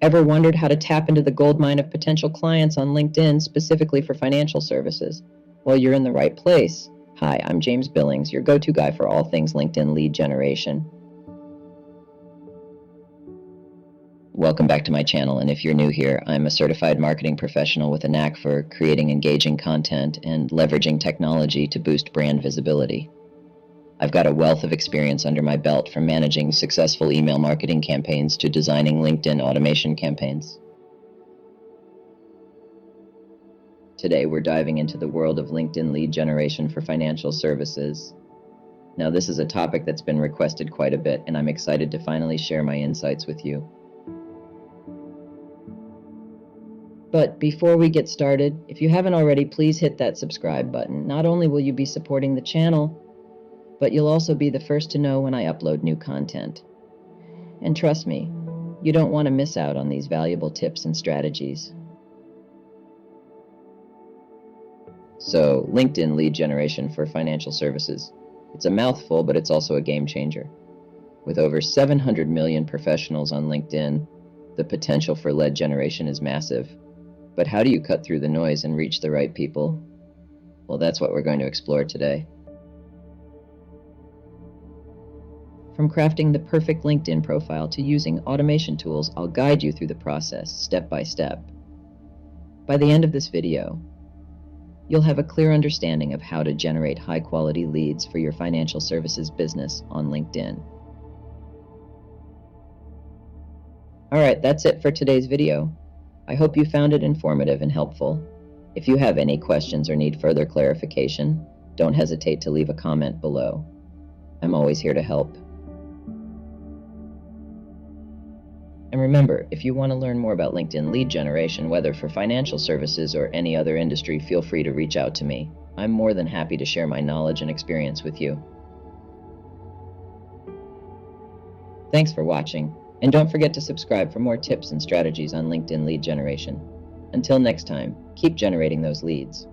Ever wondered how to tap into the goldmine of potential clients on LinkedIn specifically for financial services? Well, you're in the right place. Hi, I'm James Billings, your go-to guy for all things LinkedIn lead generation. Welcome back to my channel, and if you're new here, I'm a certified marketing professional with a knack for creating engaging content and leveraging technology to boost brand visibility. I've got a wealth of experience under my belt, from managing successful email marketing campaigns to designing LinkedIn automation campaigns. Today, we're diving into the world of LinkedIn lead generation for financial services. Now, this is a topic that's been requested quite a bit, and I'm excited to finally share my insights with you. But before we get started, if you haven't already, please hit that subscribe button. Not only will you be supporting the channel, but you'll also be the first to know when I upload new content. And trust me, you don't want to miss out on these valuable tips and strategies. So, LinkedIn lead generation for financial services. It's a mouthful, but it's also a game changer. With over 700 million professionals on LinkedIn, the potential for lead generation is massive. But how do you cut through the noise and reach the right people? Well, that's what we're going to explore today. From crafting the perfect LinkedIn profile to using automation tools, I'll guide you through the process, step by step. By the end of this video, you'll have a clear understanding of how to generate high-quality leads for your financial services business on LinkedIn. Alright, that's it for today's video. I hope you found it informative and helpful. If you have any questions or need further clarification, don't hesitate to leave a comment below. I'm always here to help. And remember, if you want to learn more about LinkedIn lead generation, whether for financial services or any other industry, feel free to reach out to me. I'm more than happy to share my knowledge and experience with you. Thanks for watching, and don't forget to subscribe for more tips and strategies on LinkedIn lead generation. Until next time, keep generating those leads.